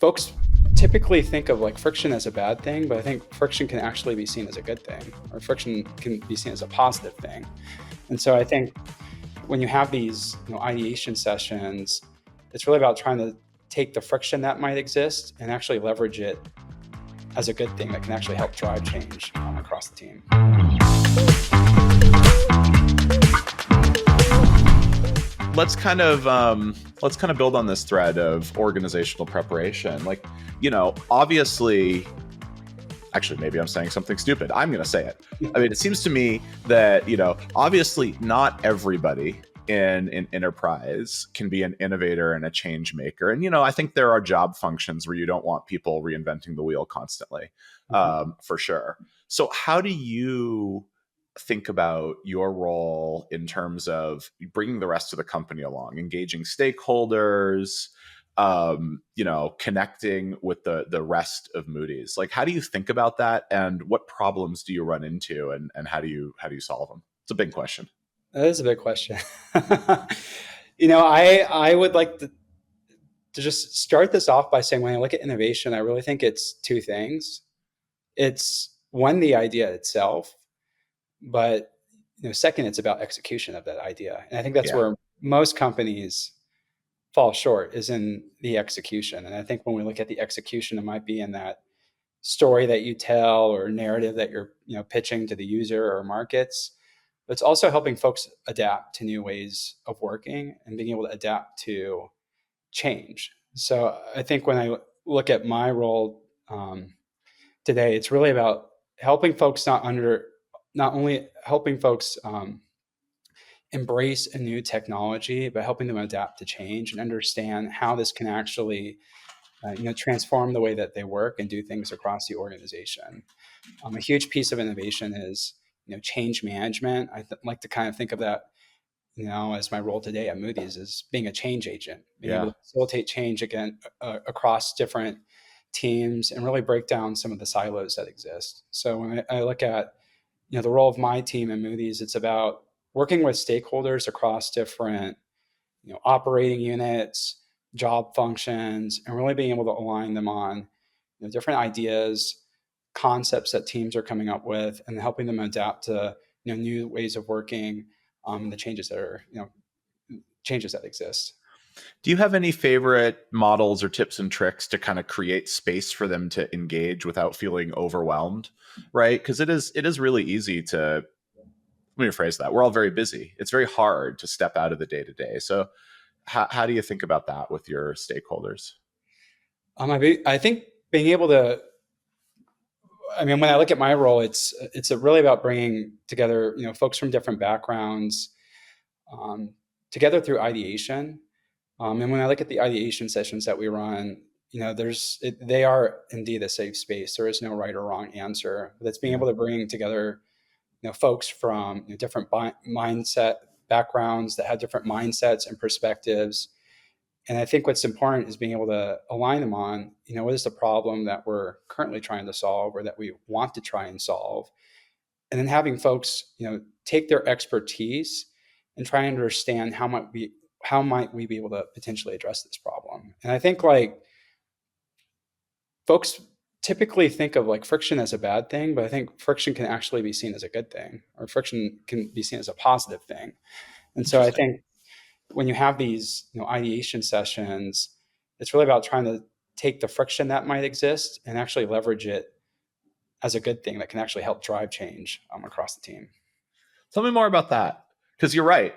folks typically think of like friction as a bad thing, but I think friction can actually be seen as a good thing, or friction can be seen as a positive thing. And so I think when you have these ideation sessions, it's really about trying to take the friction that might exist and actually leverage it as a good thing that can actually help drive change across the team. Let's kind of build on this thread of organizational preparation. Like, obviously, actually, maybe I'm saying something stupid. I'm going to say it. I mean, it seems to me that, obviously not everybody in enterprise can be an innovator and a change maker. And, I think there are job functions where you don't want people reinventing the wheel constantly, for sure. So how do you think about your role in terms of bringing the rest of the company along, engaging stakeholders, connecting with the rest of Moody's? Like, how do you think about that, and what problems do you run into, and how do you solve them? It's a big question. That is a big question. I would like to just start this off by saying, when I look at innovation, I really think it's two things. It's one, the idea itself, but second, it's about execution of that idea. And I think that's where most companies fall short, is in the execution. And I think when we look at the execution, it might be in that story that you tell or narrative that you're pitching to the user or markets. But it's also helping folks adapt to new ways of working and being able to adapt to change. So I think when I look at my role today, it's really about helping folks not only helping folks embrace a new technology, but helping them adapt to change and understand how this can actually transform the way that they work and do things across the organization. A huge piece of innovation is change management. I like to kind of think of that as my role today at Moody's, is being a change agent, being able to facilitate change again across different teams and really break down some of the silos that exist. So when I look at the role of my team at Moody's, it's about working with stakeholders across different operating units, job functions, and really being able to align them on different ideas, concepts that teams are coming up with, and helping them adapt to new ways of working, the changes that exist. Do you have any favorite models or tips and tricks to kind of create space for them to engage without feeling overwhelmed? Right? Because it is really easy to, let me rephrase that. We're all very busy. It's very hard to step out of the day to day. So how do you think about that with your stakeholders? I think being able to, when I look at my role, it's really about bringing together folks from different backgrounds together through ideation. And when I look at the ideation sessions that we run, they are indeed a safe space. There is no right or wrong answer. But it's being able to bring together folks from different mindset backgrounds that have different mindsets and perspectives. And I think what's important is being able to align them on, what is the problem that we're currently trying to solve, or that we want to try and solve. And then having folks, take their expertise and try and understand how might we be able to potentially address this problem. And I think folks typically think of like friction as a bad thing, but I think friction can actually be seen as a good thing, or friction can be seen as a positive thing. And so I think when you have these ideation sessions, it's really about trying to take the friction that might exist and actually leverage it as a good thing that can actually help drive change across the team. Tell me more about that, because you're right.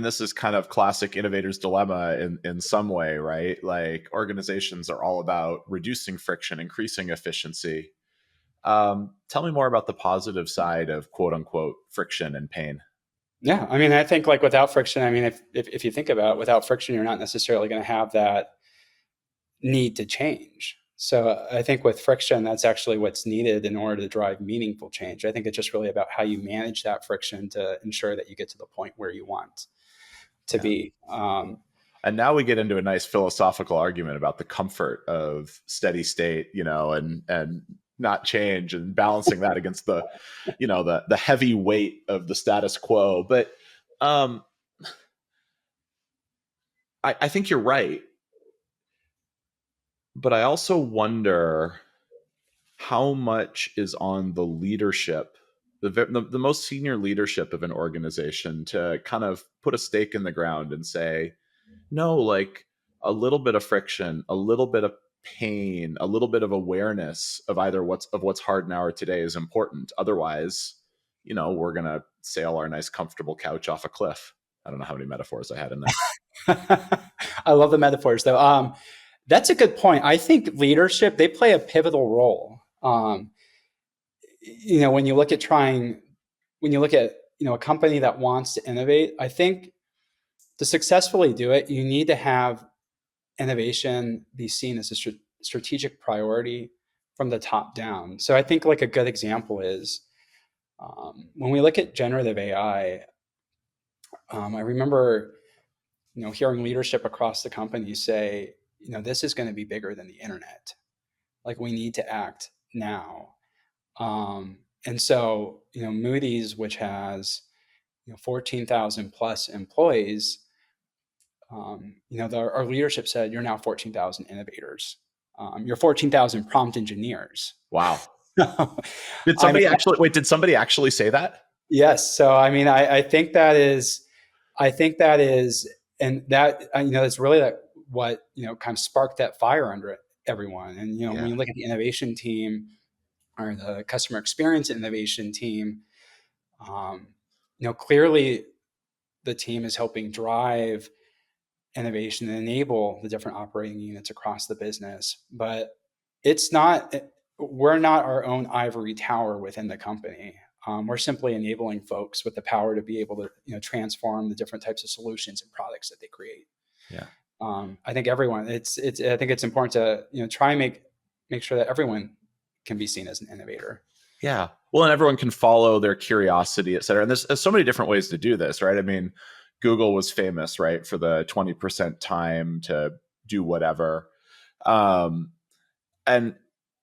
This is kind of classic innovator's dilemma in some way, right? Like, organizations are all about reducing friction, increasing efficiency. Tell me more about the positive side of quote unquote friction and pain. Yeah. I think without friction, if you think about it, without friction, you're not necessarily going to have that need to change. So I think with friction, that's actually what's needed in order to drive meaningful change. I think it's just really about how you manage that friction to ensure that you get to the point where you want to be. And now we get into a nice philosophical argument about the comfort of steady state, and not change, and balancing that against the heavy weight of the status quo. But I think you're right, but I also wonder how much is on the leadership, the most senior leadership of an organization, to kind of put a stake in the ground and say, no, like a little bit of friction, a little bit of pain, a little bit of awareness of either what's hard now or today is important. Otherwise, we're gonna sail our nice comfortable couch off a cliff. I don't know how many metaphors I had in there. I love the metaphors, though. That's a good point. I think leadership, they play a pivotal role. When you look at a company that wants to innovate, I think to successfully do it, you need to have innovation be seen as a strategic priority from the top down. So I think like a good example is when we look at generative AI. I remember hearing leadership across the company say, this is going to be bigger than the internet. Like we need to act now. And so, Moody's, which has 14,000 plus employees, our leadership said, you're now 14,000 innovators. You're 14,000 prompt engineers. Wow. Did somebody did somebody actually say that? Yes. So, I think that is, and that, it's really what, kind of sparked that fire under everyone. And, when you look at the innovation team or the customer experience innovation team, clearly the team is helping drive innovation and enable the different operating units across the business. But we're not our own ivory tower within the company. We're simply enabling folks with the power to be able to, transform the different types of solutions and products that they create. Yeah. I think everyone, I think it's important to, try and make sure that everyone can be seen as an innovator. Yeah. Well, and everyone can follow their curiosity, et cetera. And there's so many different ways to do this, right? I mean, Google was famous, right, for the 20% time to do whatever. And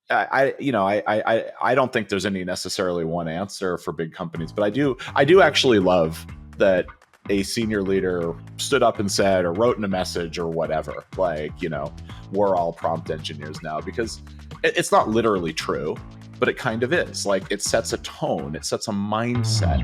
I don't think there's any necessarily one answer for big companies, but I do actually love that a senior leader stood up and said, or wrote in a message or whatever, like, we're all prompt engineers now, because it's not literally true, but it kind of is. Like, it sets a tone, it sets a mindset.